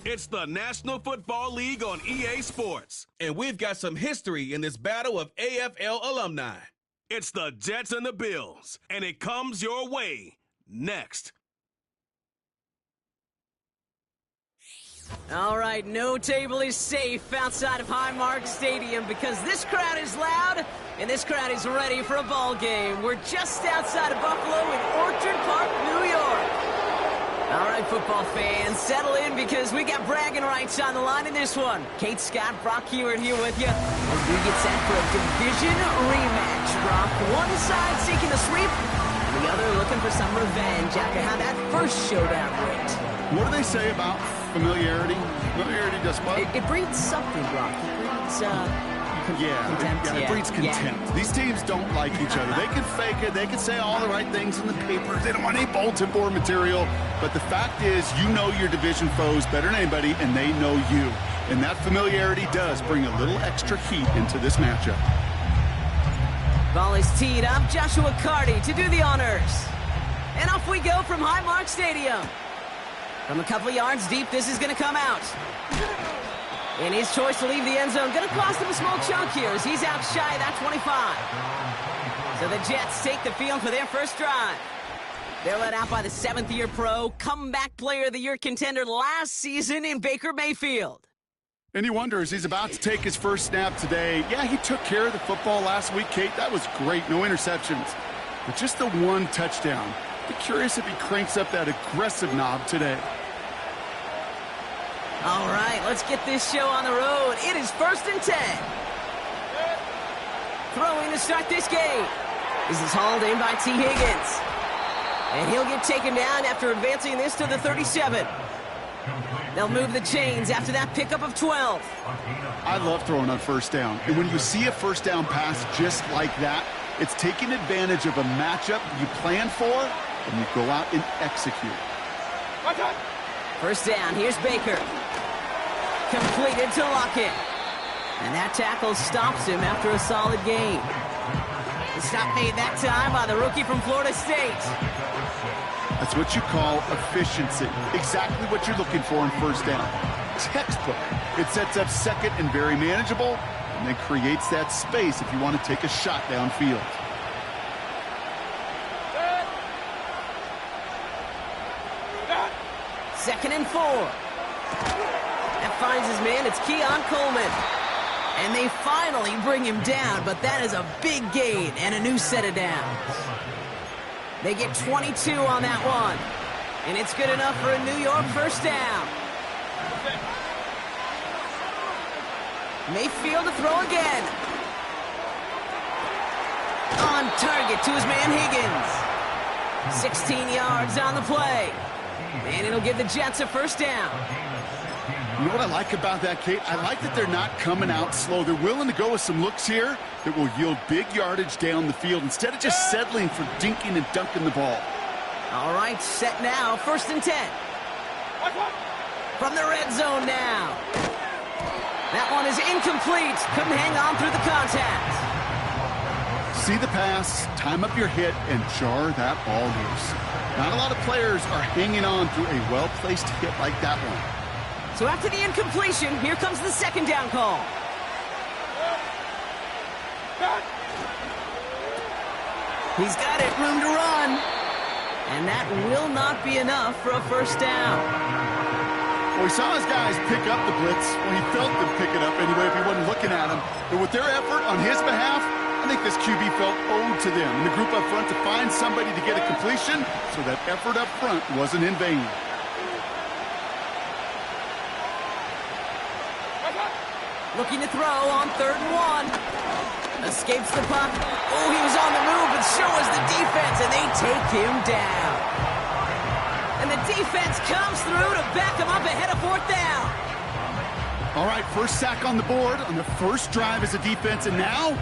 It's the National Football League on EA Sports, and we've got some history in this battle of AFL alumni. It's the Jets and the Bills, and it comes your way next. All right, no table is safe outside of Highmark Stadium because this crowd is loud and this crowd is ready for a ball game. We're just outside of Buffalo in Orchard Park, New York. All right, football fans, settle in because we got bragging rights on the line in this one. Kate Scott, Brock Hewitt here with you as we get set for a division rematch. Brock, one side seeking the sweep, and the other looking for some revenge after how that first showdown went. What do they say about familiarity? Familiarity does what? It breeds something, Brock. It breeds, contempt. It breeds contempt. Yeah. These teams don't like each other. They can fake it. They can say all the right things in the papers. They don't want any bulletin board material. But the fact is, you know your division foes better than anybody, and they know you. And that familiarity does bring a little extra heat into this matchup. Ball is teed up. Joshua Carty to do the honors. And off we go from Highmark Stadium. From a couple yards deep, this is going to come out. And his choice to leave the end zone going to cost him a small chunk here as he's out shy of that 25. So the Jets take the field for their first drive. They're led out by the seventh-year pro, comeback player of the year contender last season in Baker Mayfield. And he wonders, he's about to take his first snap today. Yeah, he took care of the football last week, Kate. That was great. No interceptions. But just the one touchdown. Be curious if he cranks up that aggressive knob today. All right, let's get this show on the road. It is 1st and 10. Throwing to start this game. This is hauled in by T. Higgins. And he'll get taken down after advancing this to the 37. They'll move the chains after that pickup of 12. I love throwing on first down. And when you see a first down pass just like that, it's taking advantage of a matchup you plan for, and you go out and execute. First down, here's Baker. Completed to Lockett. And that tackle stops him after a solid gain. The stop made that time by the rookie from Florida State. That's what you call efficiency. Exactly what you're looking for in first down. Textbook. It sets up second and very manageable, and then creates that space if you want to take a shot downfield. Second and 4. That finds his man. It's Keon Coleman. And they finally bring him down, but that is a big gain and a new set of downs. They get 22 on that one. And it's good enough for a New York first down. Mayfield to throw again. On target to his man Higgins. 16 yards on the play. And it'll give the Jets a first down. You know what I like about that, Kate? I like that they're not coming out slow. They're willing to go with some looks here that will yield big yardage down the field instead of just settling for dinking and dunking the ball. All right, set now. 1st and 10. From the red zone now. That one is incomplete. Couldn't hang on through the contact. See the pass, time up your hit, and jar that ball loose. Not a lot of players are hanging on through a well-placed hit like that one. So after the incompletion, here comes the second down call. He's got it, room to run. And that will not be enough for a first down. Well, he saw his guys pick up the blitz. Well, he felt them pick it up anyway if he wasn't looking at him. But with their effort on his behalf, I think this QB felt owed to them and the group up front to find somebody to get a completion, so that effort up front wasn't in vain. Looking to throw on 3rd and 1. Escapes the puck. Oh, he was on the move, but so was the defense, and they take him down. And the defense comes through to back him up ahead of 4th down. All right, first sack on the board on the first drive as a defense, and now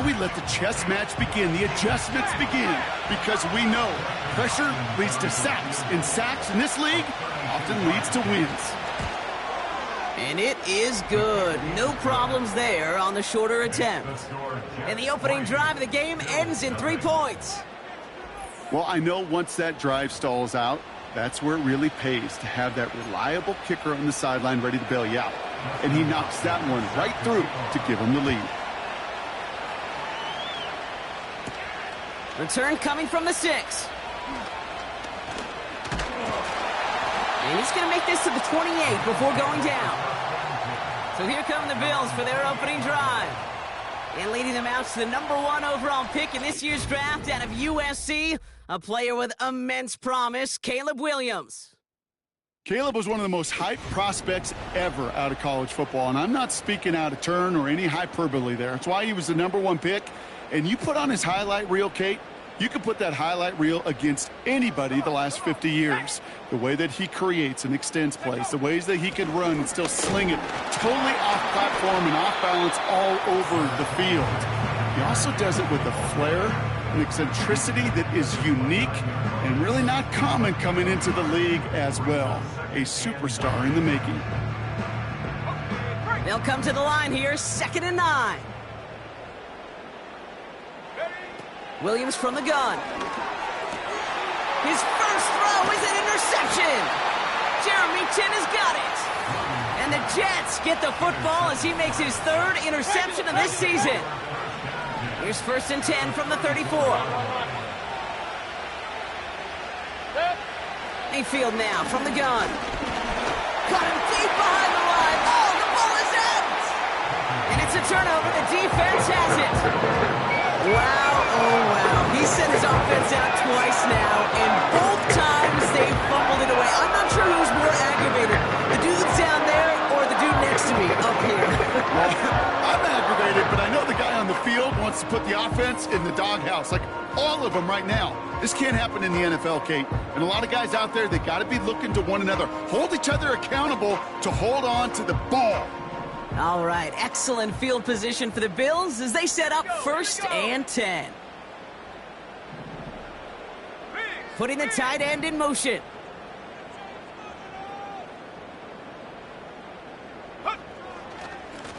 we let the chess match begin, the adjustments begin, because we know pressure leads to sacks, and sacks in this league often leads to wins. And it is good. No problems there on the shorter attempt. And the opening drive of the game ends in 3 points. Well, I know once that drive stalls out, That's where it really pays to have that reliable kicker on the sideline ready to bail you out. And he knocks that one right through to give him the lead. Return coming from the 6. And he's going to make this to the 28 before going down. So here come the Bills for their opening drive. And leading them out to the #1 overall pick in this year's draft out of USC, a player with immense promise, Caleb Williams. Caleb was one of the most hyped prospects ever out of college football, and I'm not speaking out of turn or any hyperbole there. That's why he was the #1 pick. And you put on his highlight reel, Kate, you can put that highlight reel against anybody the last 50 years. The way that he creates and extends plays, the ways that he can run and still sling it totally off platform and off balance all over the field. He also does it with a flair, an eccentricity that is unique and really not common coming into the league as well. A superstar in the making. They'll come to the line here, 2nd and 9. Williams from the gun. His first throw is an interception. Jeremy Chin has got it. And the Jets get the football as he makes his 3rd interception of this season. Here's 1st and 10 from the 34. Mayfield now from the gun. Caught him deep behind the line. Oh, the ball is out. And it's a turnover. The defense has it. Wow, oh wow. He sent his offense out twice now, and both times they fumbled it away. I'm not sure who's more aggravated, the dude down there or the dude next to me up here. Well, I'm aggravated, but I know the guy on the field wants to put the offense in the doghouse, like all of them right now. This can't happen in the NFL, Kate. And a lot of guys out there, they got to be looking to one another. Hold each other accountable to hold on to the ball. All right, excellent field position for the Bills as they set up 1st and 10. Putting the tight end in motion.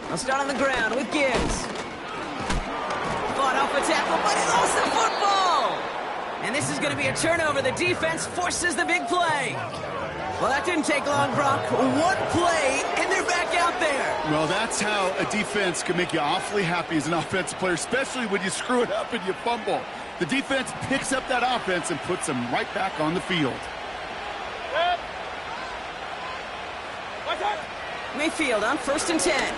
I'll start on the ground with Gibbs. Fought off a tackle, but he lost the football! And this is going to be a turnover. The defense forces the big play. Well, that didn't take long, Brock. One play, and they're back out there. Well, that's how a defense can make you awfully happy as an offensive player, especially when you screw it up and you fumble. The defense picks up that offense and puts them right back on the field. Mayfield on 1st and 10.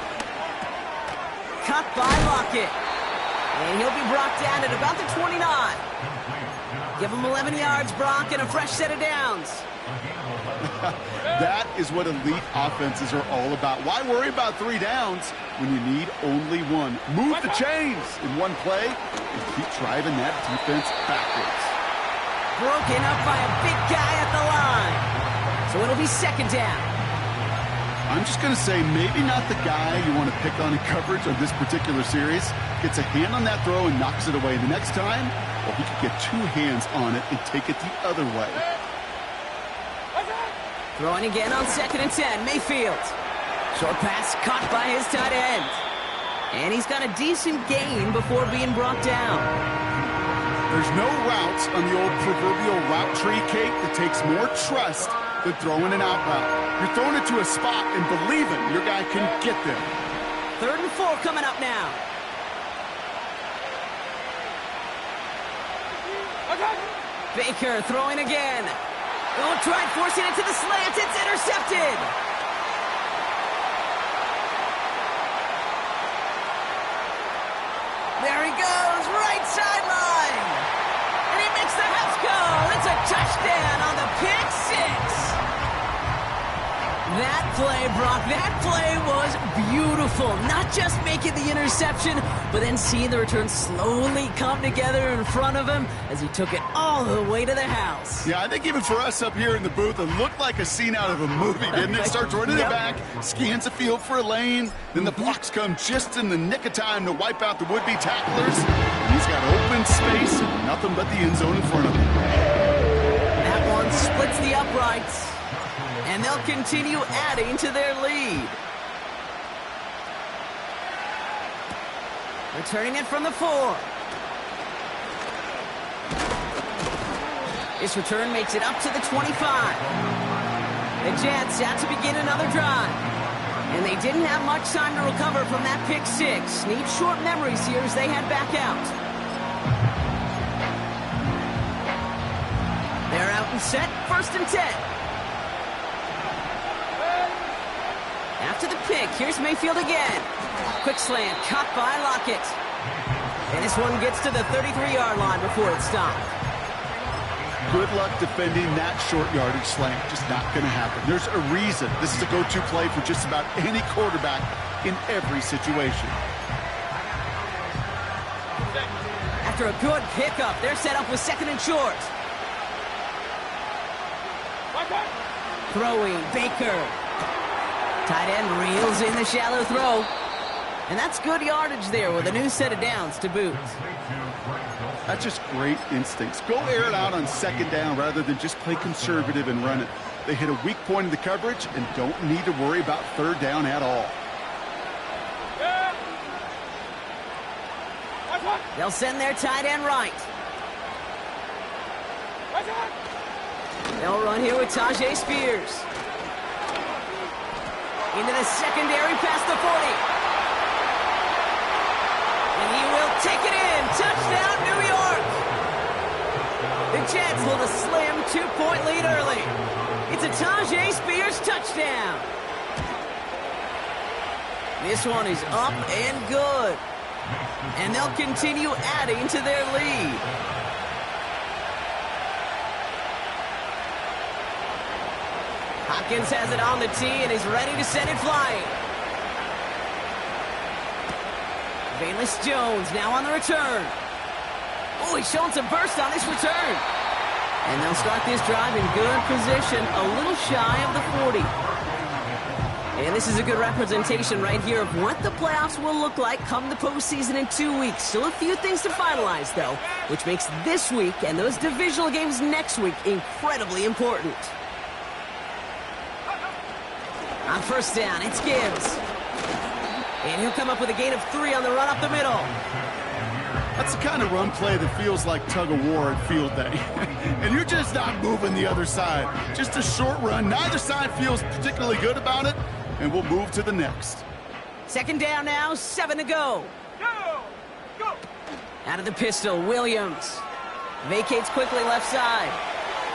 Cut by Lockett. And he'll be brought down at about the 29. Give him 11 yards, Brock, and a fresh set of downs. That is what elite offenses are all about. Why worry about 3 downs when you need only 1? Move the chains in one play and keep driving that defense backwards. Broken up by a big guy at the line. So it'll be 2nd down. I'm just going to say maybe not the guy you want to pick on in coverage on this particular series. Gets a hand on that throw and knocks it away. The next time, well, he could get 2 hands on it and take it the other way. Throwing again on 2nd and 10, Mayfield. Short pass caught by his tight end. And he's got a decent gain before being brought down. There's no routes on the old proverbial route tree, Kate, that takes more trust than throwing an out route. You're throwing it to a spot and believing your guy can get there. 3rd and 4 coming up now. Baker throwing again. Oh, tried forcing it to the slant. It's intercepted. There he goes, right sideline. And he makes the house call. It's a touchdown on the pick 6. That play, Brock, that play was beautiful. Not just making the interception, but then seeing the return slowly come together in front of him as he took it all the way to the house. Yeah, I think even for us up here in the booth, it looked like a scene out of a movie, didn't it? Starts running it back, scans the field for a lane, then the blocks come just in the nick of time to wipe out the would-be tacklers. And he's got open space and nothing but the end zone in front of him. That one splits the uprights. And they'll continue adding to their lead. Returning it from the 4. This return makes it up to the 25. The Jets out to begin another drive. And they didn't have much time to recover from that pick six. Need short memories here as they head back out. They're out and set, 1st and 10. After the pick, here's Mayfield again. Quick slant, caught by Lockett. And this one gets to the 33-yard line before it's stopped. Good luck defending that short yardage slant. Just not going to happen. There's a reason this is a go-to play for just about any quarterback in every situation. After a good pickup, they're set up with 2nd and short. Throwing, Baker. Tight end reels in the shallow throw. And that's good yardage there with a new set of downs to boot. That's just great instincts. Go air it out on 2nd down rather than just play conservative and run it. They hit a weak point in the coverage and don't need to worry about 3rd down at all. They'll send their tight end right. They'll run here with Tajay Spears. Into the secondary past the 40. And he will take it in. Touchdown, New York. The Jets hold a slim 2-point lead early. It's a Tajay Spears touchdown. This one is up and good. And they'll continue adding to their lead. Hopkins has it on the tee and is ready to send it flying. Bayless Jones now on the return. Oh, he's showing some burst on this return. And they'll start this drive in good position, a little shy of the 40. And this is a good representation right here of what the playoffs will look like come the postseason in 2 weeks. Still a few things to finalize, though, which makes this week and those divisional games next week incredibly important. On 1st down, it's Gibbs. And he'll come up with a gain of 3 on the run up the middle. That's the kind of run play that feels like tug-of-war at field day. And you're just not moving the other side. Just a short run. Neither side feels particularly good about it. And we'll move to the next. 2nd down now, 7 to go. Go! Out of the pistol, Williams. Vacates quickly left side.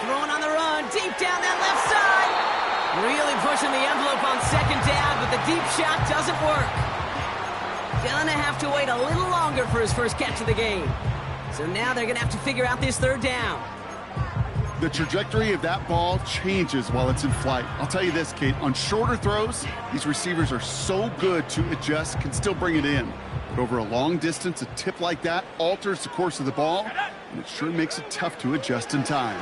Throwing on the run, deep down that left side. Really pushing the envelope on 2nd down, but the deep shot doesn't work. Gonna have to wait a little longer for his first catch of the game. So now they're gonna have to figure out this 3rd down. The trajectory of that ball changes while it's in flight. I'll tell you this, Kate, on shorter throws, these receivers are so good to adjust, can still bring it in. But over a long distance, a tip like that alters the course of the ball, and it sure makes it tough to adjust in time.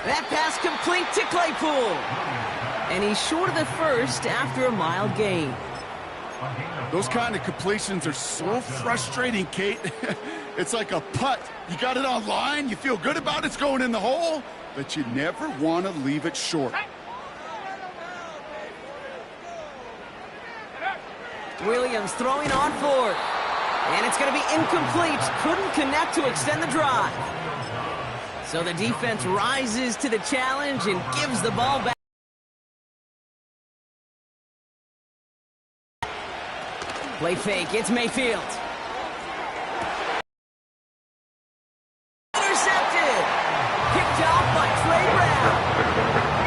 That pass complete to Claypool. And he's short of the first after a mild gain. Those kind of completions are so frustrating, Kate. It's like a putt. You got it on line, you feel good about it's going in the hole, but you never want to leave it short. Williams throwing on 4th. And it's going to be incomplete. Couldn't connect to extend the drive. So the defense rises to the challenge and gives the ball back. Play fake, it's Mayfield. Intercepted. Picked off by Trey Brown.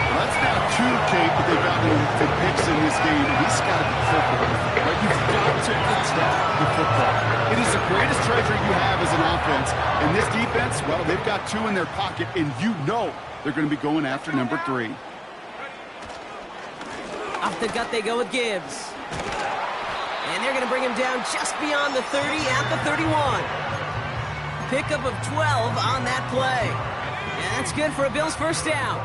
Well, that's now 2, Kate, but they've gotten the picks in this game. He's got to be careful. But you've got to protect the football. It is the greatest treasure you have as an offense. And this defense, well, they've got 2 in their pocket, and you know they're going to be going after number 3. Off the gut they go with Gibbs. And they're going to bring him down just beyond the 30 at the 31. Pickup of 12 on that play. And that's good for a Bills first down.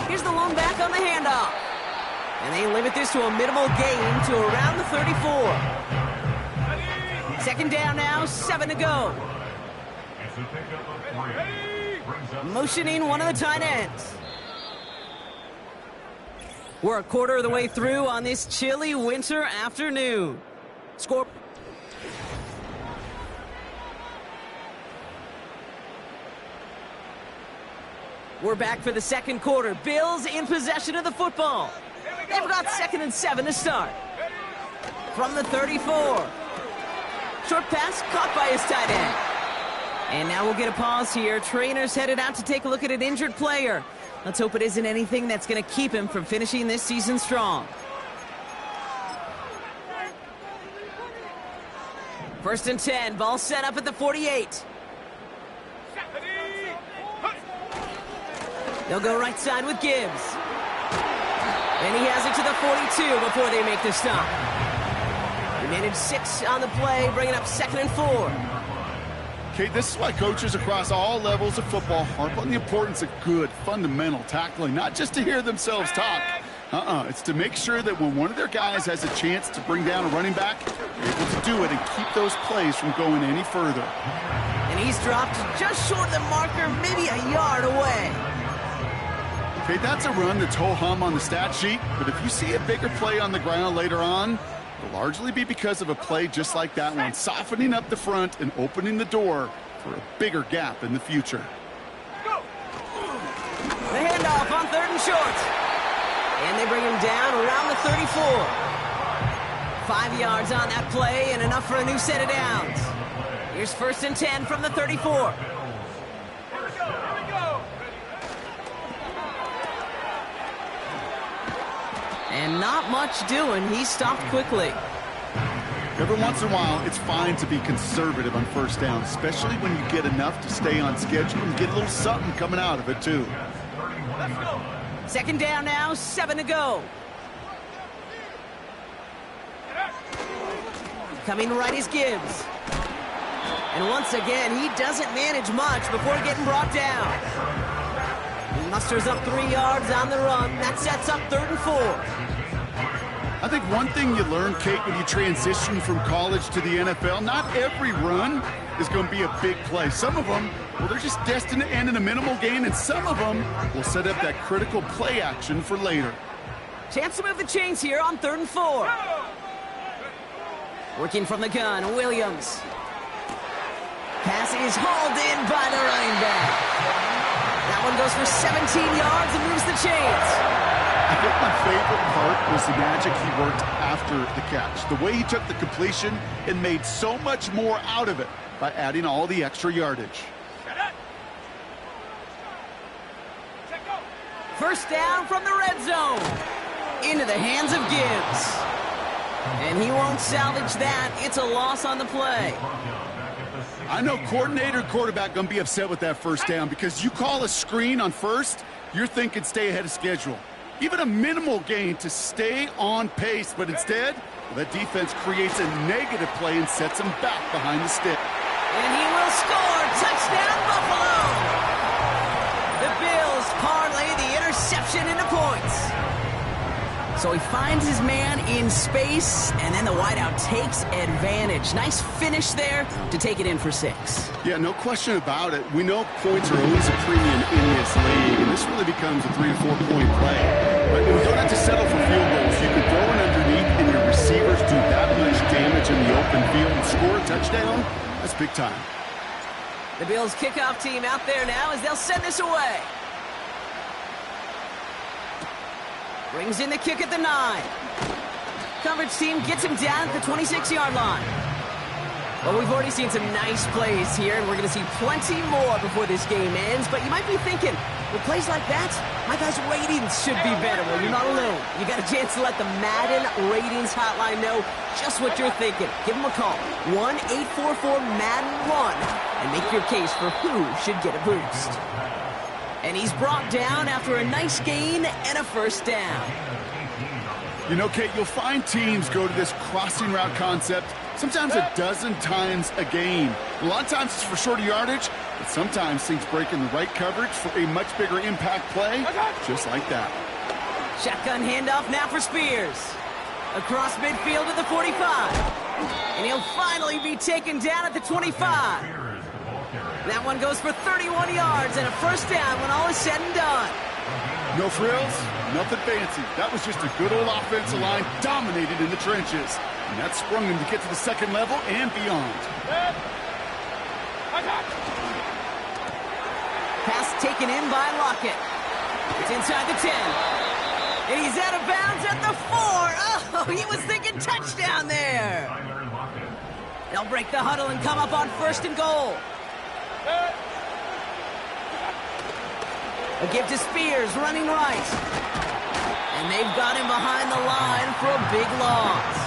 Here's the lone back on the handoff. And they limit this to a minimal gain to around the 34. 2nd down now, 7 to go. Motioning one of the tight ends. We're a quarter of the way through on this chilly winter afternoon. Score. We're back for the second quarter. Bills in possession of the football. They've got 2nd and 7 to start. From the 34. Short pass caught by his tight end. And now we'll get a pause here. Trainer's headed out to take a look at an injured player. Let's hope it isn't anything that's going to keep him from finishing this season strong. 1st and 10. Ball set up at the 48. They'll go right side with Gibbs. And he has it to the 42 before they make the stop. They managed 6 on the play, bringing up 2nd and 4. Okay, this is why coaches across all levels of football harp on the importance of good, fundamental tackling, not just to hear themselves talk. It's to make sure that when one of their guys has a chance to bring down a running back, they're able to do it and keep those plays from going any further. And he's dropped just short of the marker, maybe a yard away. Okay, that's a run that's ho-hum on the stat sheet, but if you see a bigger play on the ground later on, it'll largely be because of a play just like that one, softening up the front and opening the door for a bigger gap in the future. The handoff on 3rd and short. And they bring him down around the 34. 5 yards on that play and enough for a new set of downs. Here's 1st and 10 from the 34. And not much doing. He stopped quickly. Every once in a while, it's fine to be conservative on 1st down, especially when you get enough to stay on schedule and get a little something coming out of it, too. 2nd down now, 7 to go. Coming right is Gibbs. And once again, he doesn't manage much before getting brought down. He musters up 3 yards on the run. That sets up 3rd and 4. I think one thing you learn, Kate, when you transition from college to the NFL, not every run is going to be a big play. Some of them, well, they're just destined to end in a minimal gain, and some of them will set up that critical play action for later. Chance to move the chains here on 3rd and 4. Working from the gun, Williams. Pass is hauled in by the running back. That one goes for 17 yards and moves the chains. I think my favorite part was the magic he worked after the catch. The way he took the completion and made so much more out of it by adding all the extra yardage. 1st down from the red zone. Into the hands of Gibbs. And he won't salvage that. It's a loss on the play. I know coordinator quarterback going to be upset with that 1st down because you call a screen on 1st, you're thinking stay ahead of schedule. Even a minimal gain to stay on pace, but instead, that defense creates a negative play and sets him back behind the stick. And he will score. Touchdown, Buffalo! The Bills parlay the interception into points. So he finds his man in space, and then the wideout takes advantage. Nice finish there to take it in for 6. Yeah, no question about it. We know points are always a premium in this league, and this really becomes a 3- to 4-point play. But we don't have to settle for field goals. You can throw it underneath, and your receivers do that much damage in the open field and score a touchdown. That's big time. The Bills kickoff team out there now as they'll send this away. Brings in the kick at the 9. Coverage team gets him down at the 26-yard line. Well, we've already seen some nice plays here, and we're going to see plenty more before this game ends. But you might be thinking, with plays like that, my guys' ratings should be better. Well, you're not alone. You got a chance to let the Madden ratings hotline know just what you're thinking. Give them a call, 1-844-MADDEN-1, and make your case for who should get a boost. And he's brought down after a nice gain and a 1st down. You know, Kate, you'll find teams go to this crossing route concept sometimes a dozen times a game. A lot of times it's for shorter yardage, but sometimes things break in the right coverage for a much bigger impact play, just like that. Shotgun handoff now for Spears. Across midfield to the 45. And he'll finally be taken down at the 25. That one goes for 31 yards and a 1st down when all is said and done. No frills, nothing fancy. That was just a good old offensive line dominated in the trenches. And that sprung him to get to the second level and beyond. Pass taken in by Lockett. It's inside the 10. And he's out of bounds at the 4. Oh, he was thinking touchdown there. They'll break the huddle and come up on 1st and goal. A give to Spears, running right. And they've got him behind the line for a big loss.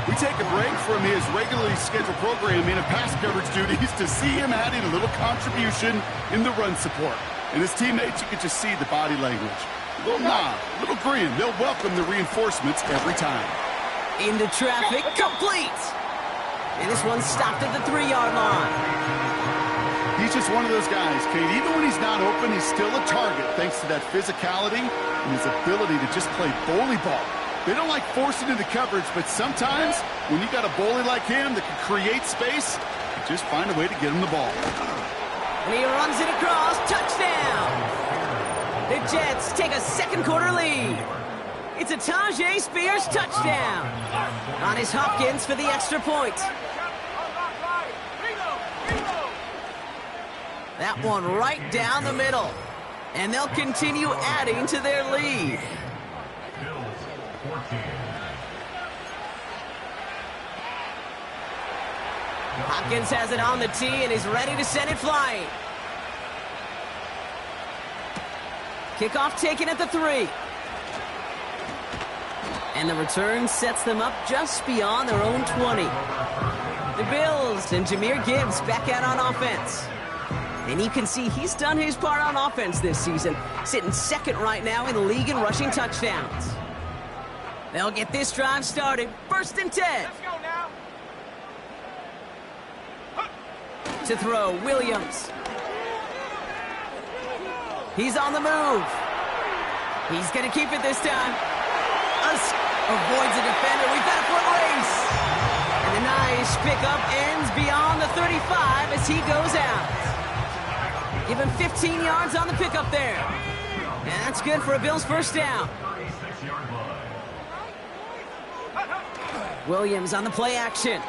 We take a break from his regularly scheduled programming of pass coverage duties to see him adding a little contribution in the run support. And his teammates, you can just see the body language. A little nod, a little grin. They'll welcome the reinforcements every time. Into traffic, complete. And this one stopped at the 3-yard line. He's just one of those guys, Kate. Even when he's not open, he's still a target thanks to that physicality and his ability to just play bully ball. They don't like forcing into coverage, but sometimes when you got a bully like him that can create space, you just find a way to get him the ball. And he runs it across, touchdown! The Jets take a second quarter lead. It's a Tajay Spears touchdown. On his Hopkins for the extra point. That one right down the middle. And they'll continue adding to their lead. Hopkins has it on the tee and is ready to send it flying. Kickoff taken at the 3. And the return sets them up just beyond their own 20. The Bills and Jahmyr Gibbs back out on offense. And you can see he's done his part on offense this season, sitting second right now in the league in rushing touchdowns. They'll get this drive started. 1st and 10. Let's go now. To throw, Williams. He's on the move. He's going to keep it this time. Avoids a defender. We've got a foot race. And the nice pickup ends beyond the 35 as he goes out. Give him 15 yards on the pickup there. And that's good for a Bills first down. Williams on the play action.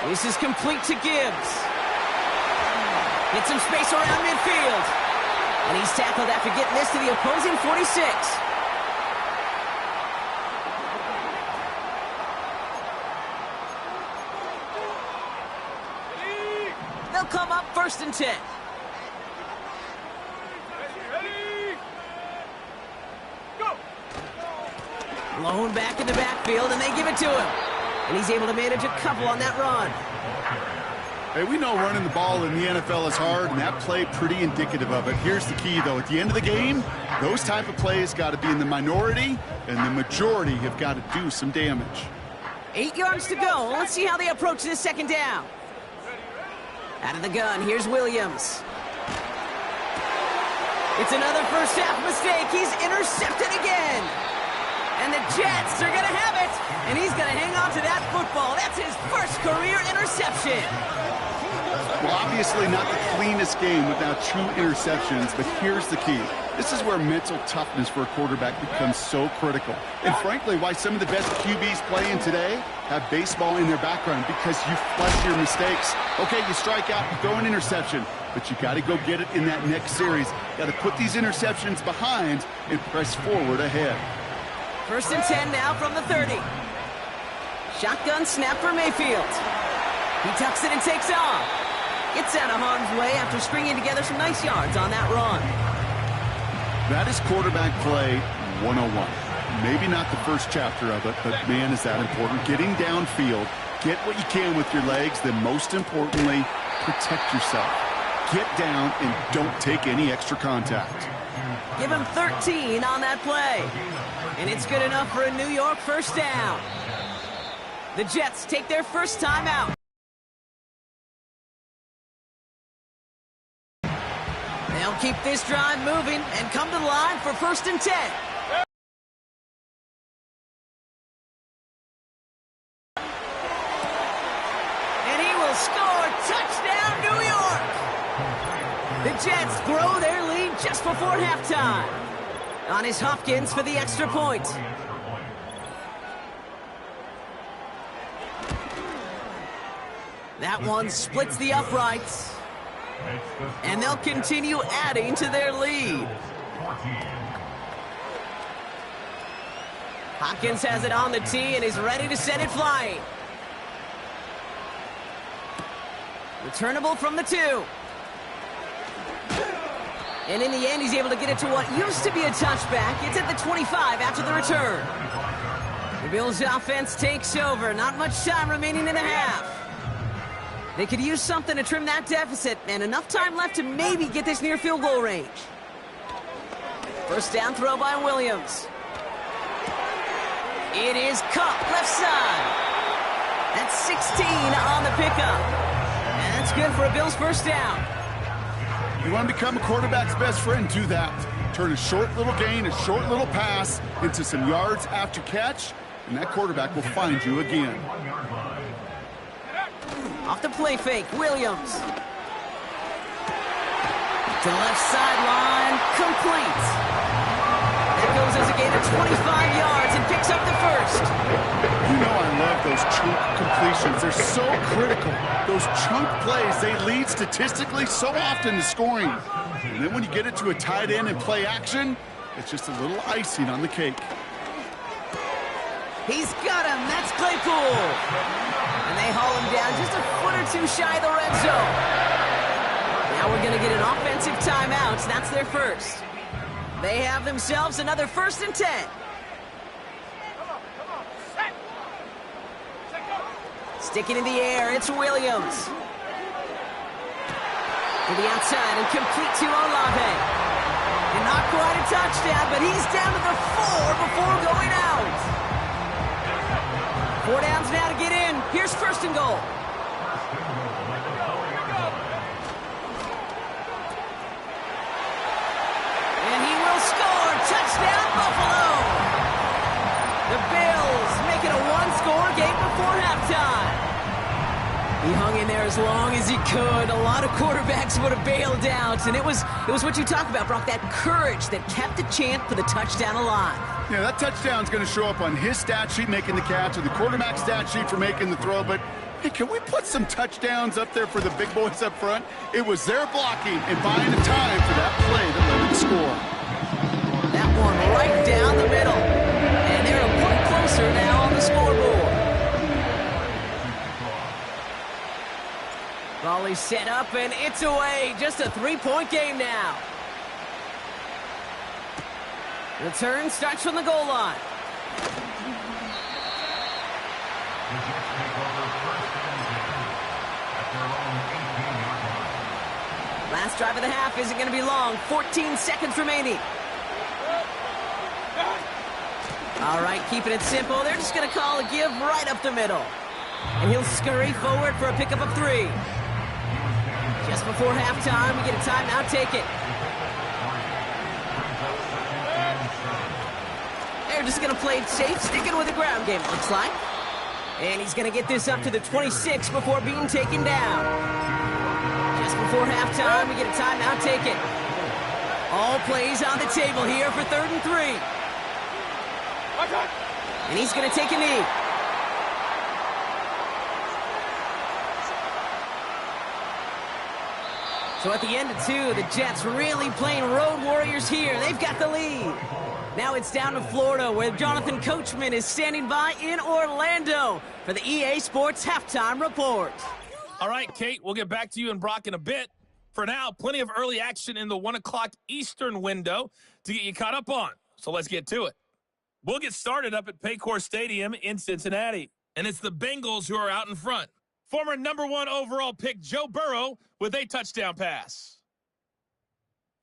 This is complete to Gibbs. Get some space around midfield. And he's tackled after getting this to the opposing 46. They'll come up 1st and 10. Blown back in the backfield, and they give it to him. And he's able to manage a couple on that run. Hey, we know running the ball in the NFL is hard, and that play pretty indicative of it. Here's the key, though. At the end of the game, those type of plays got to be in the minority, and the majority have got to do some damage. 8 yards to go. Let's see how they approach this second down. Out of the gun, here's Williams. It's another first half mistake. He's intercepted again. And the Jets are going to have it. And he's going to hang on to that football. That's his first career interception. Well, obviously not the cleanest game without 2 interceptions, but here's the key. This is where mental toughness for a quarterback becomes so critical. And frankly, why some of the best QBs playing today have baseball in their background, because you flush your mistakes. Okay, you strike out, you throw an interception, but you got to go get it in that next series. Got to put these interceptions behind and press forward ahead. 1st and 10 now from the 30. Shotgun snap for Mayfield. He tucks it and takes off. Gets out of harm's way after stringing together some nice yards on that run. That is quarterback play 101. Maybe not the first chapter of it, but man, is that important. Getting downfield, get what you can with your legs, then most importantly, protect yourself. Get down and don't take any extra contact. Give him 13 on that play. And it's good enough for a New York first down. The Jets take their first time out. They'll keep this drive moving and come to the line for 1st and 10. And he will score. Touchdown, New York! The Jets grow their lead just before halftime. On his Hopkins for the extra point. That one splits the uprights. And they'll continue adding to their lead. Hopkins has it on the tee and is ready to send it flying. Returnable from the 2. And in the end, he's able to get it to what used to be a touchback. It's at the 25 after the return. The Bills' offense takes over. Not much time remaining in the half. They could use something to trim that deficit, and enough time left to maybe get this near field goal range. First down throw by Williams. It is Cup, left side. That's 16 on the pickup. And that's good for a Bills first down. You want to become a quarterback's best friend, do that. Turn a short little gain, a short little pass into some yards after catch, and that quarterback will find you again. Off the play fake, Williams. To left sideline, complete. That goes as a gain of 25 yards and picks up the first. You know I love those chunk completions. They're so critical. Those chunk plays, they lead statistically so often to scoring. And then when you get it to a tight end and play action, it's just a little icing on the cake. He's got him. That's Claypool. And they haul him down just a foot or two shy of the red zone. Now we're going to get an offensive timeout. That's their first. They have themselves another 1st and 10. Sticking in the air, it's Williams. To the outside and complete to Olave. And not quite a touchdown, but he's down to the 4 before going out. 4 downs now to get in. Here's 1st and goal. And he will score. Touchdown, Buffalo. The Bills make it a one-score game before halftime. He hung in there as long as he could. A lot of quarterbacks would have bailed out. And it was what you talk about, Brock, that courage that kept the chant for the touchdown alive. Yeah, that touchdown's going to show up on his stat sheet making the catch or the quarterback's stat sheet for making the throw. But, hey, can we put some touchdowns up there for the big boys up front? It was their blocking and buying the time for that play that led them to score. That one right down the middle. And they're a point closer now on the scoreboard. Volley set up, and it's away. Just a 3-point game now. Return starts from the goal line. Last drive of the half isn't going to be long. 14 seconds remaining. All right, keeping it simple. They're just going to call a give right up the middle. And he'll scurry forward for a pickup of 3. Just before halftime, we get a timeout. Take it. They're just going to play it safe, sticking with the ground game, it looks like. And he's going to get this up to the 26 before being taken down. Just before halftime, we get a timeout. Take it. All plays on the table here for 3rd and 3. And he's going to take a knee. So at the end of 2, the Jets really playing road warriors here. They've got the lead. Now it's down to Florida, where Jonathan Coachman is standing by in Orlando for the EA Sports Halftime Report. All right, Kate, we'll get back to you and Brock in a bit. For now, plenty of early action in the 1 o'clock Eastern window to get you caught up on. So let's get to it. We'll get started up at Paycor Stadium in Cincinnati. And it's the Bengals who are out in front. Former #1 overall pick Joe Burrow with a touchdown pass.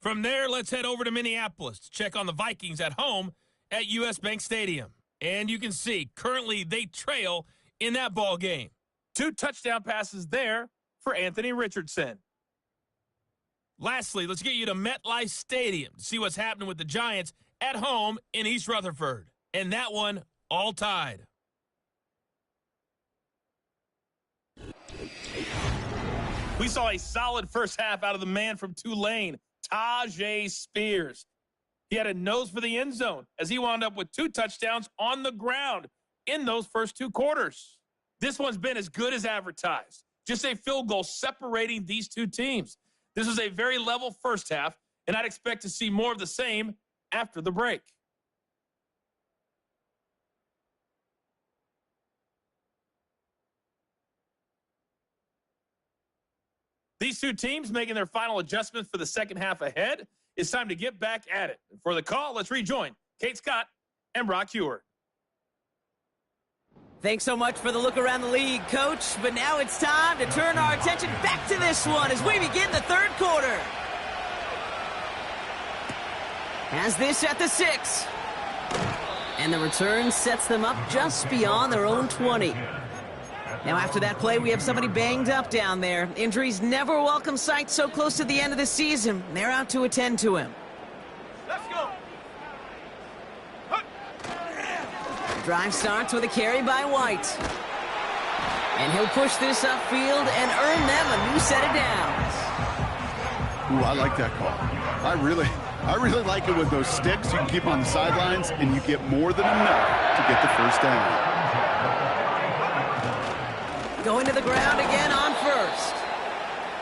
From there, let's head over to Minneapolis to check on the Vikings at home at US Bank Stadium. And you can see, currently they trail in that ball game. 2 touchdown passes there for Anthony Richardson. Lastly, let's get you to MetLife Stadium to see what's happening with the Giants at home in East Rutherford. And that one all tied. We saw a solid first half out of the man from Tulane, Tajay Spears. He had a nose for the end zone as he wound up with 2 touchdowns on the ground in those first 2 quarters. This one's been as good as advertised. Just a field goal separating these two teams. This was a very level first half, and I'd expect to see more of the same after the break. These two teams making their final adjustments for the second half ahead. It's time to get back at it. For the call, let's rejoin Kate Scott and Brock Hewer. Thanks so much for the look around the league, Coach. But now it's time to turn our attention back to this one as we begin the third quarter. Has this at the 6. And the return sets them up just beyond their own 20. Now, after that play, we have somebody banged up down there. Injuries never a welcome sight so close to the end of the season. They're out to attend to him. Let's go. Drive starts with a carry by White. And he'll push this upfield and earn them a new set of downs. Ooh, I like that call. I really like it with those sticks. You can keep on the sidelines, and you get more than enough to get the first down. Going to the ground again on first.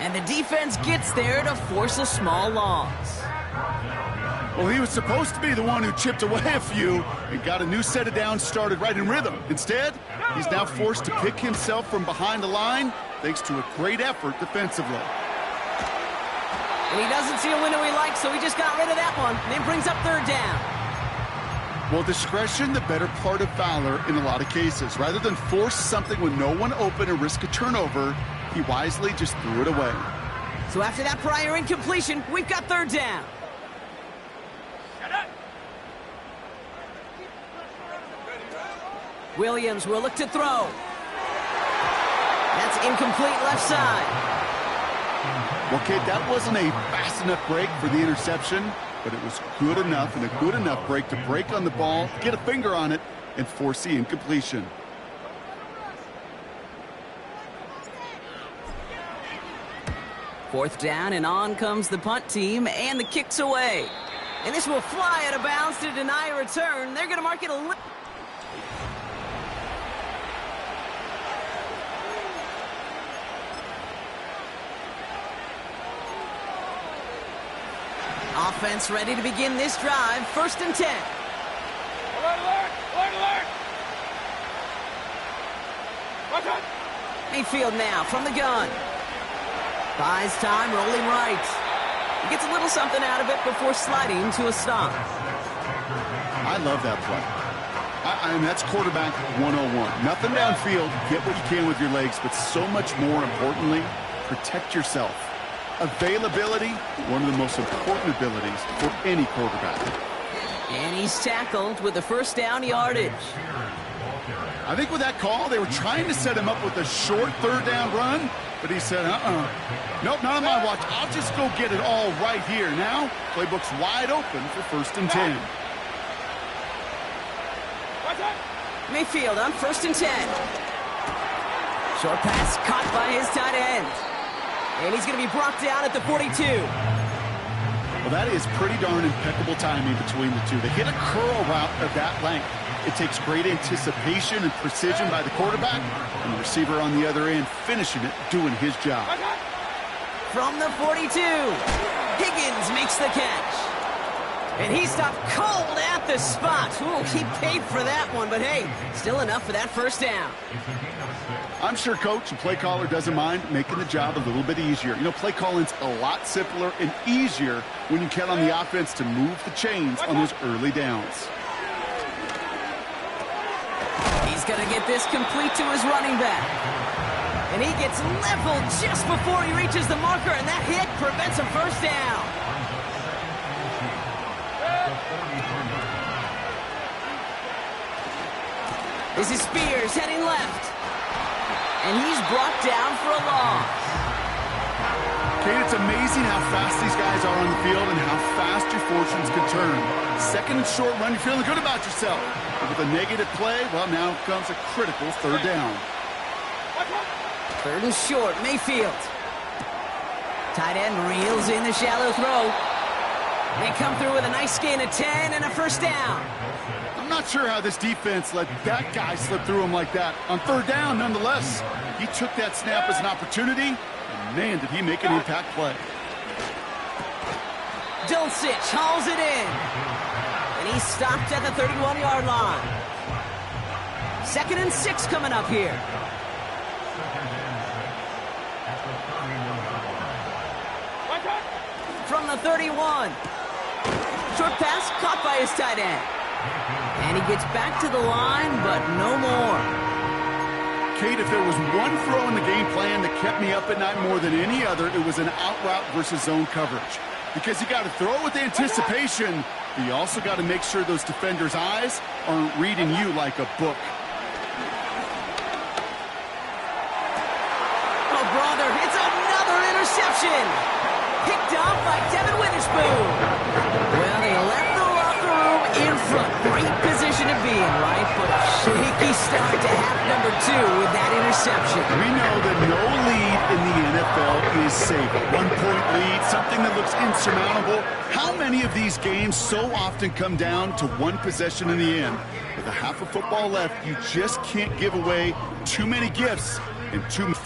And the defense gets there to force a small loss. Well, he was supposed to be the one who chipped away a few and got a new set of downs started right in rhythm. Instead, he's now forced to pick himself from behind the line thanks to a great effort defensively. And he doesn't see a window he likes, so he just got rid of that one. And then brings up third down. Well, discretion, the better part of valor in a lot of cases. Rather than force something with no one open and risk a turnover, he wisely just threw it away. So after that prior incompletion, we've got third down. Williams will look to throw. That's incomplete left side. Well, kid, that wasn't a fast enough break for the interception, but it was good enough and a good enough break to break on the ball, get a finger on it, and force the incompletion. Fourth down, and on comes the punt team, and the kick's away. And this will fly out of bounds to deny a return. They're going to mark it a little. Offense ready to begin this drive. 1st and 10. Alert, alert, alert, alert. Watch out. Mayfield now from the gun. Buys time, rolling right. He gets a little something out of it before sliding to a stop. I love that play. I mean, that's quarterback 101. Nothing downfield, get what you can with your legs, but so much more importantly, protect yourself. Availability, one of the most important abilities for any quarterback. And he's tackled with the first down yardage. I think with that call, they were trying to set him up with a short third down run, but he said, nope, not on my watch. I'll just go get it all right here. Now, playbook's wide open for 1st and 10. Mayfield on 1st and 10. Short pass caught by his tight end. And he's going to be brought down at the 42. Well, that is pretty darn impeccable timing between the two. They hit a curl route of that length. It takes great anticipation and precision by the quarterback, and the receiver on the other end finishing it, doing his job. From the 42, Higgins makes the catch. And he stopped cold at the spot. Ooh, he paid for that one, but hey, still enough for that first down. I'm sure coach and play caller doesn't mind making the job a little bit easier. You know, play calling's a lot simpler and easier when you count on the offense to move the chains on those early downs. He's going to get this complete to his running back. And he gets leveled just before he reaches the marker, and that hit prevents a first down. This is Spears heading left. And he's brought down for a loss. Kate, it's amazing how fast these guys are on the field and how fast your fortunes can turn. Second and short run, you're feeling good about yourself. But with a negative play, well, now comes a critical third down. 3rd and short, Mayfield. Tight end reels in the shallow throw. They come through with a nice gain of 10 and a first down. I'm not sure how this defense let that guy slip through him like that. On third down, nonetheless, he took that snap as an opportunity, and man, did he make an impact play. Dulcich hauls it in. And he's stopped at the 31-yard line. 2nd and 6 coming up here. From the 31. Short pass caught by his tight end. And he gets back to the line, but no more. Kate, if there was one throw in the game plan that kept me up at night more than any other, it was an out route versus zone coverage. Because you got to throw with anticipation, but you also got to make sure those defenders' eyes aren't reading you like a book. Oh, brother, it's another interception. Picked off by Devin Witherspoon. Well, they left the locker room in front. Great position to be in, right? But a shaky start to half number 2 with that interception. We know that no lead in the NFL is safe. A one-point lead, something that looks insurmountable. How many of these games so often come down to one possession in the end? With a half of football left, you just can't give away too many gifts and too much.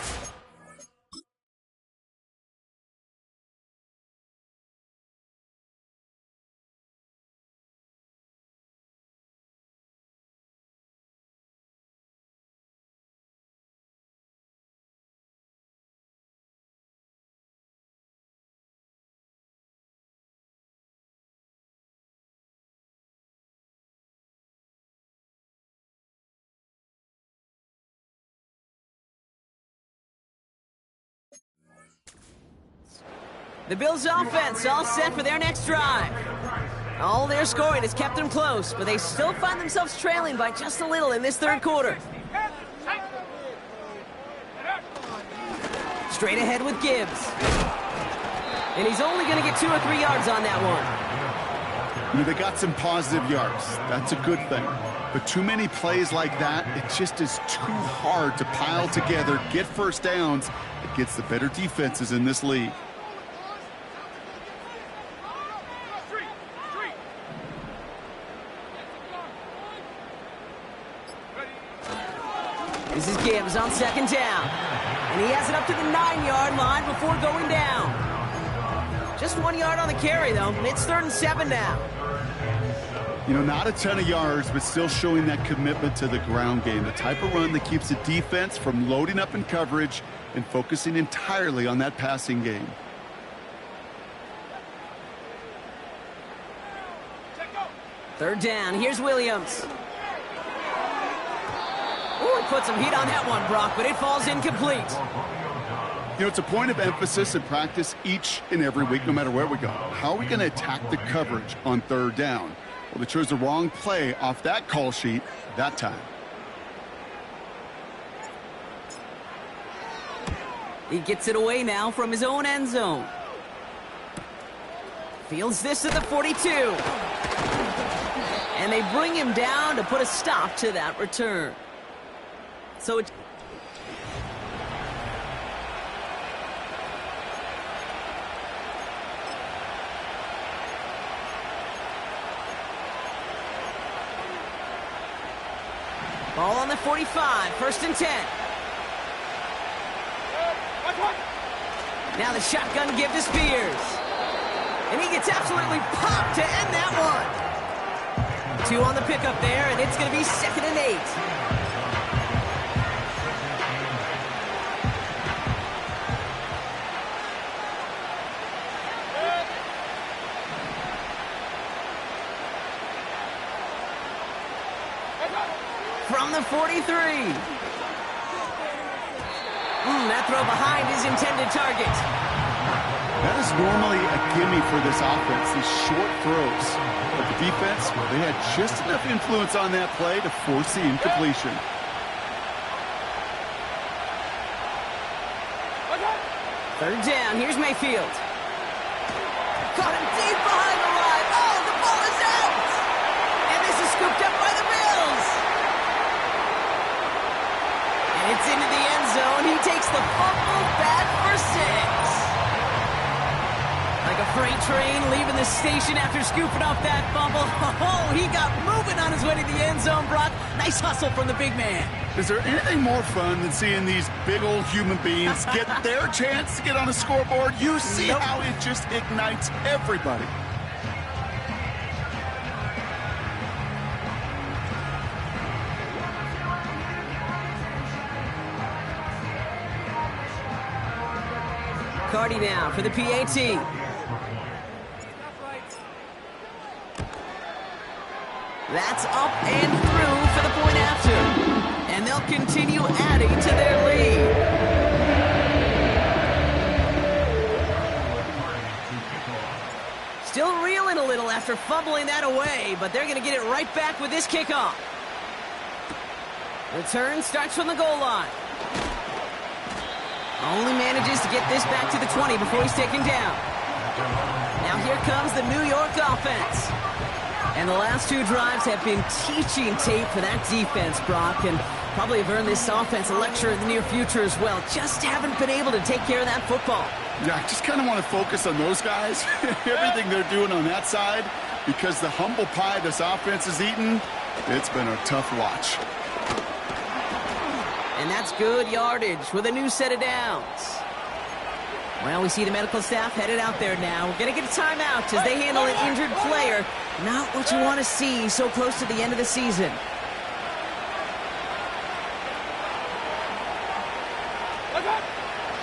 The Bills' offense all set for their next drive. All their scoring has kept them close, but they still find themselves trailing by just a little in this third quarter. Straight ahead with Gibbs. And he's only going to get 2 or 3 yards on that one. You know, they got some positive yards. That's a good thing. But too many plays like that, it just is too hard to pile together, get first downs against the better defenses in this league. This is Gibbs on 2nd down. And he has it up to the 9-yard line before going down. Just 1 yard on the carry, though. It's 3rd and 7 now. You know, not a ton of yards, but still showing that commitment to the ground game. The type of run that keeps the defense from loading up in coverage and focusing entirely on that passing game. Third down. Here's Williams. Ooh, put some heat on that one, Brock, but it falls incomplete. You know, it's a point of emphasis in practice each and every week, no matter where we go. How are we going to attack the coverage on third down? Well, they chose the wrong play off that call sheet that time. He gets it away now from his own end zone. Fields this at the 42. And they bring him down to put a stop to that return. So it's ball on the 45, 1st and 10. Now the shotgun give to Spears. And he gets absolutely popped to end that one. 2 on the pickup there, and it's going to be 2nd and 8. From the 43. That throw behind his intended target. That is normally a gimme for this offense, these short throws. But the defense, well, they had just enough influence on that play to force the incompletion. Third down, here's Mayfield. Caught him deep behind the line. Oh, the ball is out! And this is scooped up by the Bills. And it's into the end zone. He takes the fumble back for 6. Like a freight train leaving the station after scooping up that fumble. Oh, he got moving on his way to the end zone, Brock. Nice hustle from the big man. Is there anything more fun than seeing these big old human beings get their chance to get on a scoreboard? You see how it just ignites everybody. Cardi now for the PAT. That's up and through for the point after. And they'll continue adding to their lead. Still reeling a little after fumbling that away, but they're going to get it right back with this kickoff. Return starts from the goal line. Only manages to get this back to the 20 before he's taken down. Now here comes the New York offense. And the last two drives have been teaching tape for that defense, Brock, and probably have earned this offense a lecture in the near future as well. Just haven't been able to take care of that football. Yeah, I just kind of want to focus on those guys, everything they're doing on that side, because the humble pie this offense is eating, it's been a tough watch. And that's good yardage with a new set of downs. Well, we see the medical staff headed out there now. We're going to get a timeout as they handle an injured player. Not what you want to see so close to the end of the season.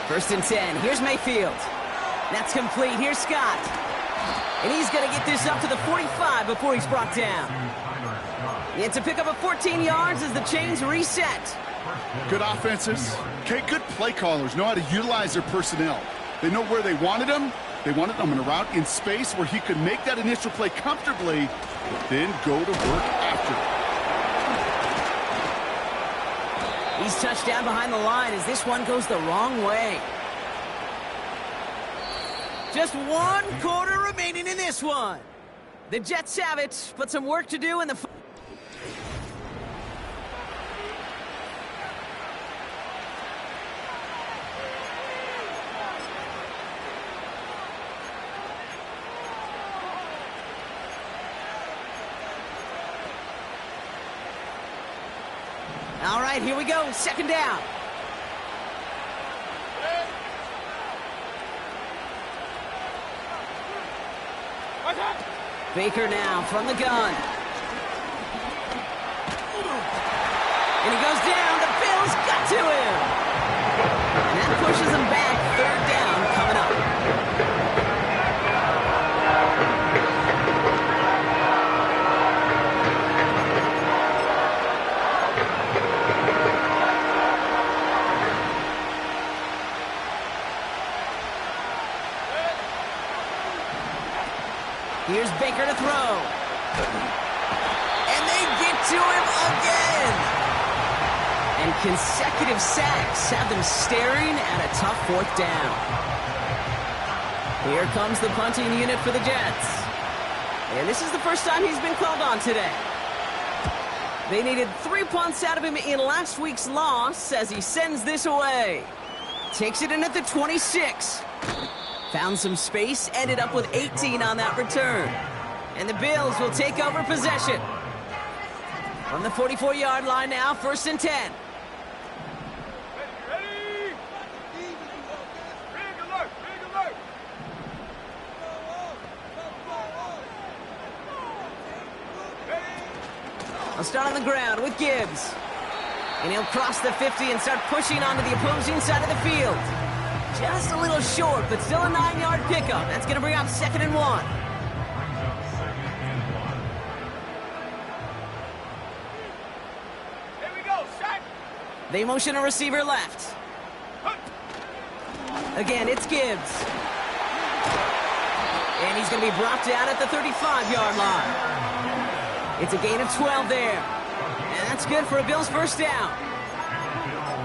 First and 10. Here's Mayfield. That's complete. Here's Scott. And he's going to get this up to the 45 before he's brought down. It's a pickup of 14 yards as the chains reset. Good offenses. Okay, good play callers know how to utilize their personnel. They know where they wanted him. They wanted him in a route in space where he could make that initial play comfortably, then go to work after it. He's touched down behind the line as this one goes the wrong way. Just 1 quarter remaining in this one. The Jets have it, but some work to do in the... All right, here we go. Second down. Baker now from the gun. And he goes down. The Bills got to him. And that pushes him back. Third down coming up. Here's Baker to throw. And they get to him again. And consecutive sacks have them staring at a tough fourth down. Here comes the punting unit for the Jets. And this is the first time he's been called on today. They needed 3 punts out of him in last week's loss as he sends this away. Takes it in at the 26. Found some space, ended up with 18 on that return. And the Bills will take over possession. From the 44-yard line now, first and 10. Ready? Big alert! Big alert! I'll start on the ground with Gibbs. And he'll cross the 50 and start pushing onto the opposing side of the field. Just a little short, but still a 9-yard pickup. That's going to bring up 2nd and 1. Here we go, sack! They motion a receiver left. Again, it's Gibbs. And he's going to be brought down at the 35-yard line. It's a gain of 12 there. And that's good for a Bills first down.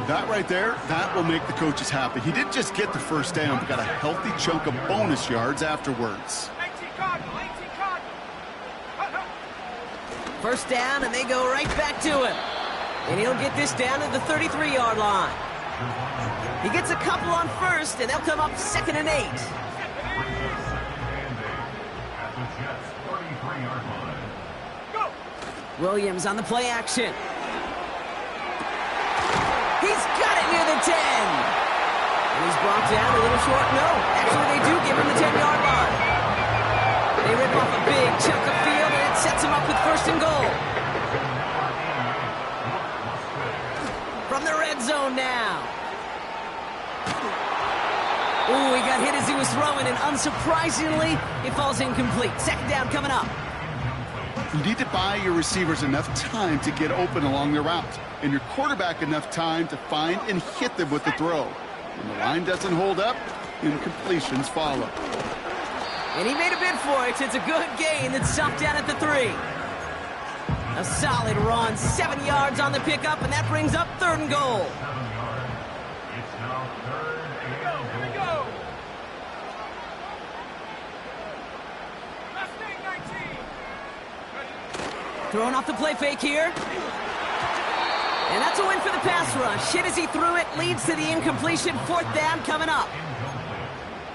That right there, that will make the coaches happy. He didn't just get the first down, but got a healthy chunk of bonus yards afterwards. 18 Cardinal, 18 Cardinal. First down, and they go right back to him. And he'll get this down to the 33-yard line. He gets a couple on first, and they'll come up 2nd and 8. Go! Williams on the play action. He's got it near the 10. And he's brought down a little short. No, actually they do give him the 10-yard line. They rip off a big chunk of field, and it sets him up with first and goal. From the red zone now. Ooh, he got hit as he was throwing, and unsurprisingly, it falls incomplete. Second down coming up. You need to buy your receivers enough time to get open along their route, and your quarterback enough time to find and hit them with the throw. When the line doesn't hold up, incompletions follow. And he made a bid for it. It's a good gain that's stopped down at the 3. A solid run, 7 yards on the pickup, and that brings up third and goal. Here we go! Last thing, 19! Throwing off the play fake here. And that's a win for the pass rush. Hit as he threw it, leads to the incompletion. Fourth down coming up.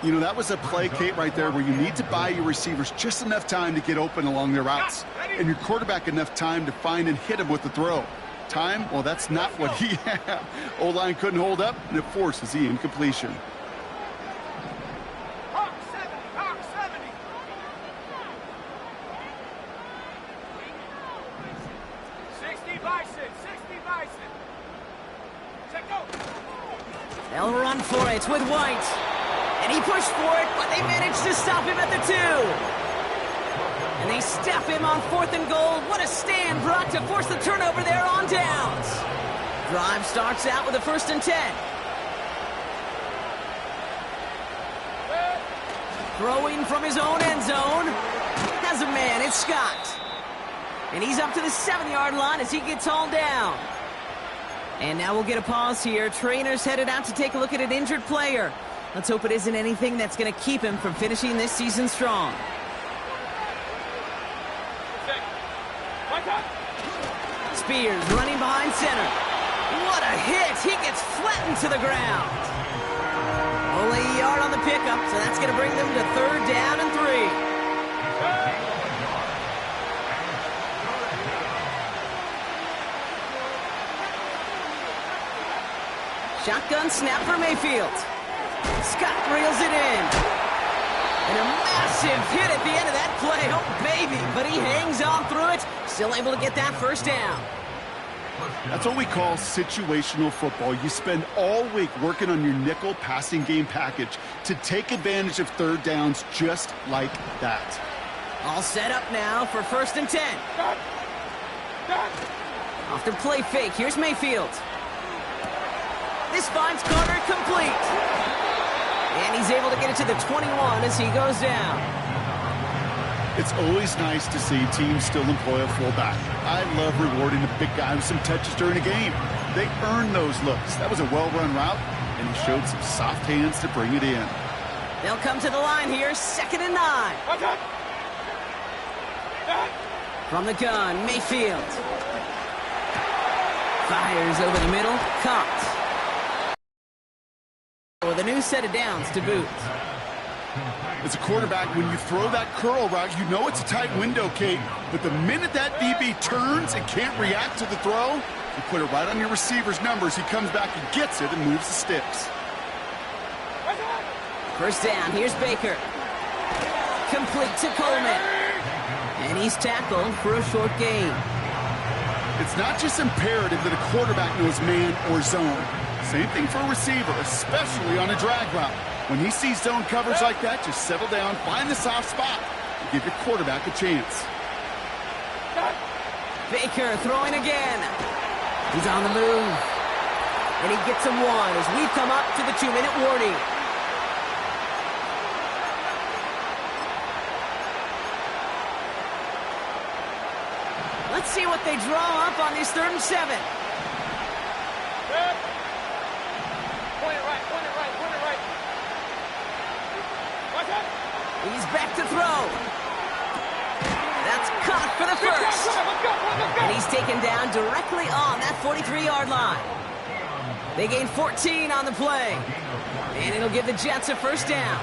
You know, that was a play, Kate, right there where you need to buy your receivers just enough time to get open along their routes, and your quarterback enough time to find and hit him with the throw. Time? Well, that's not what he had. O-line couldn't hold up, and it forces the incompletion. Hawk 70! Hawk 70! Check go! They'll run for it with White. And he pushed for it, but they managed to stop him at the 2. And they step him on fourth and goal. What a stand, Brock, to force the turnover there on downs. Drive starts out with a 1st and 10. Throwing from his own end zone. Has a man, it's Scott. And he's up to the 7-yard line as he gets hauled down. And now we'll get a pause here. Trainers headed out to take a look at an injured player. Let's hope it isn't anything that's going to keep him from finishing this season strong. Spears running behind center. What a hit! He gets flattened to the ground. Only a yard on the pickup, so that's going to bring them to 3rd down and 3. Shotgun snap for Mayfield. Scott reels it in. And a massive hit at the end of that play. Oh, baby. But he hangs on through it. Still able to get that first down. That's what we call situational football. You spend all week working on your nickel passing game package to take advantage of third downs just like that. All set up now for 1st and 10. Off the play fake. Here's Mayfield. This finds Carter complete. And he's able to get it to the 21 as he goes down. It's always nice to see teams still employ a fullback. I love rewarding a big guy with some touches during a game. They earn those looks. That was a well-run route, and he showed some soft hands to bring it in. They'll come to the line here, 2nd and 9. From the gun, Mayfield. Fires over the middle, caught. With a new set of downs to boot. As a quarterback, when you throw that curl route, you know it's a tight window, Kate. But the minute that DB turns and can't react to the throw, you put it right on your receiver's numbers. He comes back and gets it and moves the sticks. First down, here's Baker. Complete to Coleman. And he's tackled for a short gain. It's not just imperative that a quarterback knows man or zone. Same thing for a receiver, especially on a drag route. When he sees zone coverage like that, just settle down, find the soft spot, and give your quarterback a chance. Baker throwing again. He's on the move. And he gets a 1 as we've come up to the 2-minute warning. Let's see what they draw up on this 3rd and 7. Point it right. He's back to throw. That's caught for the first. Let's go. And he's taken down directly on that 43-yard line. They gain 14 on the play. And it'll give the Jets a first down.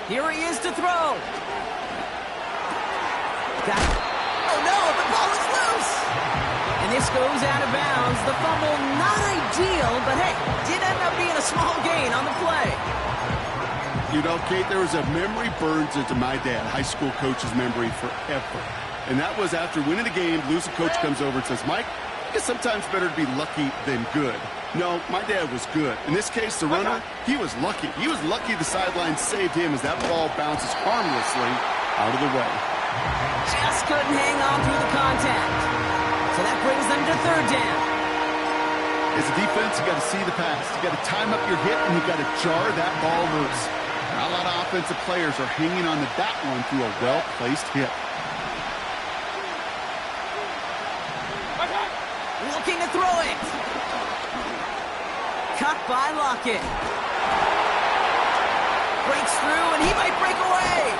Here he is to throw. Got it. Oh no, the ball is loose. And this goes out of bounds. The fumble, not ideal, but hey, did end up being a small gain on the play. You know, Kate, there was a memory burns into my dad, high school coach's memory forever. And that was after winning the game, losing coach comes over and says, Mike, it's sometimes better to be lucky than good. No, my dad was good. In this case, the runner, he was lucky. He was lucky the sideline saved him as that ball bounces harmlessly out of the way. Just couldn't hang on through the contact. So that brings them to third down. As a defense, you got to see the pass. You got to time up your hit, and you got to jar that ball loose. Not a lot of offensive players are hanging on to that one through a well-placed hit. Looking to throw it. Cut by Lockett. Breaks through, and he might break away.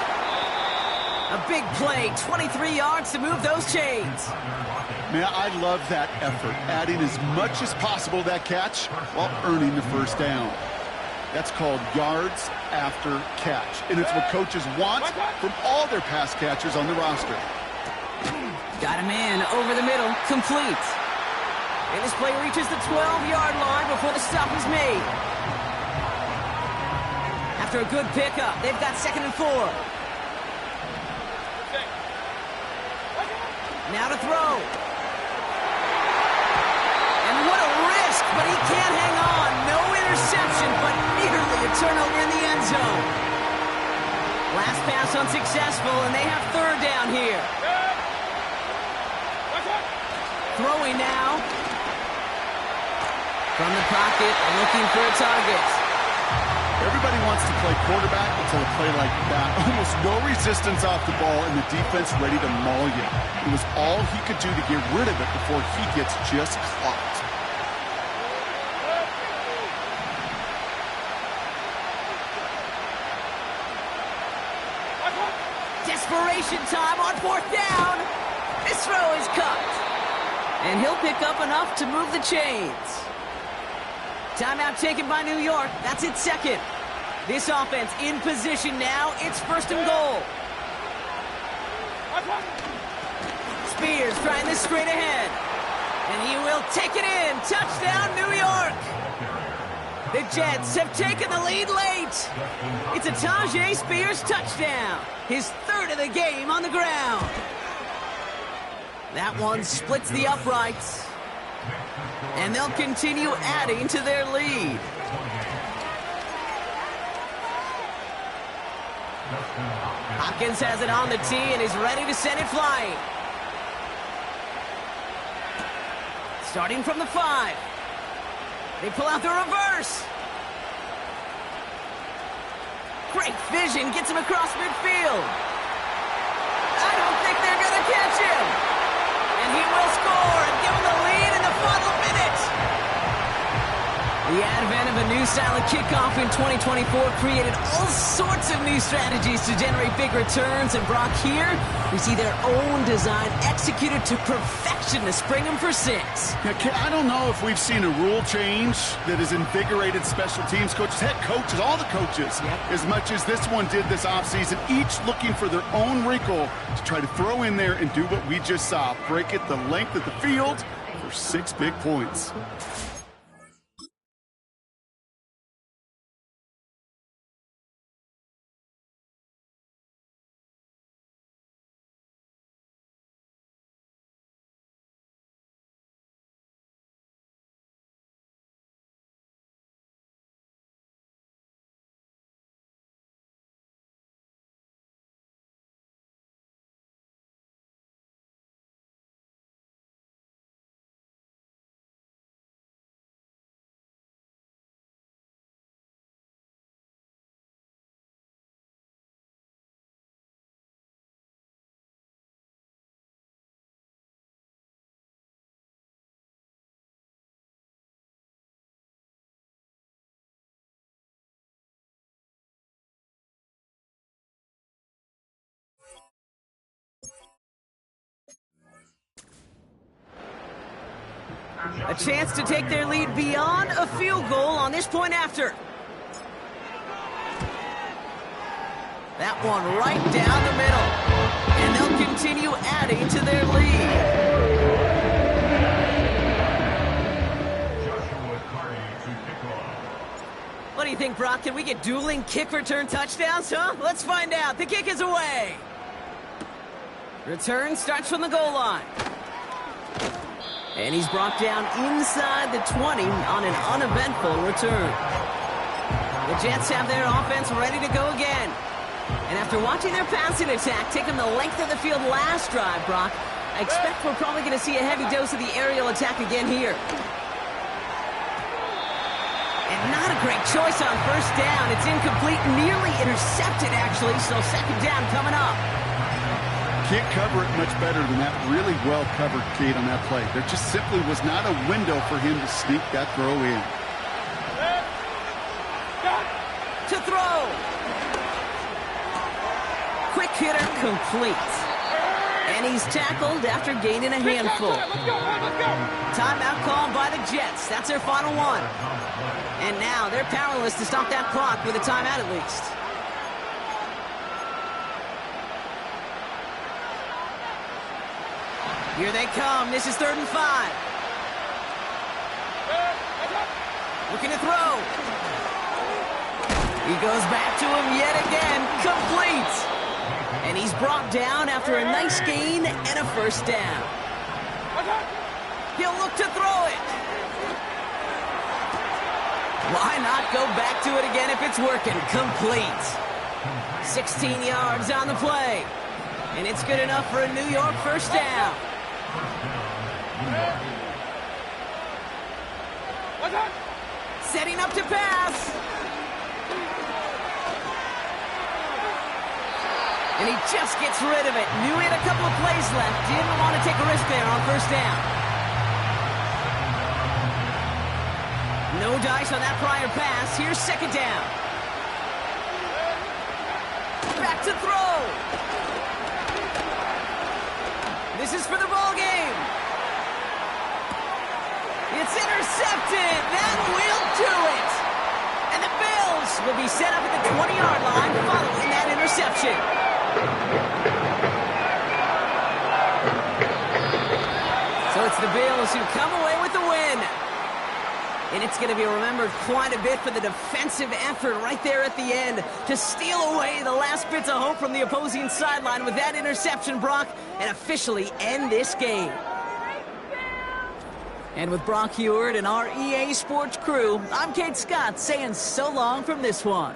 A big play, 23 yards to move those chains. Man, I love that effort, adding as much as possible to that catch while earning the first down. That's called yards after catch, and it's what coaches want from all their pass catchers on the roster. Got him in, over the middle, complete. And this play reaches the 12-yard line before the stop is made. After a good pickup, they've got 2nd and 4. Now to throw. And what a risk, but he can't hang on. No interception, but nearly a turnover in the end zone. Last pass unsuccessful, and they have third down here. Throwing now. From the pocket, looking for a target. Everybody wants to play quarterback until a play like that. Almost no resistance off the ball, and the defense ready to maul you. It was all he could do to get rid of it before he gets just clocked. Desperation time on 4th down. This throw is cut. And he'll pick up enough to move the chains. Timeout taken by New York. That's its 2nd. This offense in position now. It's 1st and goal. Spears trying this straight ahead. And he will take it in. Touchdown, New York. The Jets have taken the lead late. It's a Tajay Spears touchdown. His 3rd of the game on the ground. That one splits the uprights. And they'll continue adding to their lead. Hopkins has it on the tee and is ready to send it flying. Starting from the 5. They pull out the reverse. Great vision, gets him across midfield. I don't think they're going to catch him. And he will score and give him the lead in the final minute. The advent of a new style of kickoff in 2024 created all sorts of new strategies to generate big returns. And Brock, here, we see their own design executed to perfection to spring them for 6. Yeah, I don't know if we've seen a rule change that has invigorated special teams coaches, head coaches, all the coaches, as much as this one did this offseason, each looking for their own wrinkle to try to throw in there and do what we just saw, break it the length of the field for 6 big points. A chance to take their lead beyond a field goal on this point after. That one right down the middle. And they'll continue adding to their lead. What do you think, Brock? Can we get dueling kick return touchdowns, huh? Let's find out. The kick is away. Return starts from the goal line. And he's brought down inside the 20 on an uneventful return. The Jets have their offense ready to go again. And after watching their passing attack take them the length of the field last drive, Brock, I expect we're probably going to see a heavy dose of the aerial attack again here. And not a great choice on first down. It's incomplete, nearly intercepted, actually, so second down coming up. Can't cover it much better than that. Really well covered, Kate, on that play. There just simply was not a window for him to sneak that throw in. To throw. Quick hitter complete. And he's tackled after gaining a handful. Timeout called by the Jets. That's their final one. And now they're powerless to stop that clock with a timeout at least. Here they come. This is 3rd and 5. Looking to throw. He goes back to him yet again. Complete. And he's brought down after a nice gain and a first down. He'll look to throw it. Why not go back to it again if it's working? Complete. 16 yards on the play. And it's good enough for a New York first down. Setting up to pass. And he just gets rid of it. Knew he had a couple of plays left. Didn't want to take a risk there on first down. No dice on that prior pass. Here's second down. Back to throw. This is for the ball game. It's intercepted. That will do it. And the Bills will be set up at the 20-yard line following that interception. So it's the Bills who come away with the win. And it's going to be remembered quite a bit for the defensive effort right there at the end to steal away the last bits of hope from the opposing sideline with that interception, Brock, and officially end this game. And with Brock Heward and our EA Sports crew, I'm Kate Scott saying so long from this one.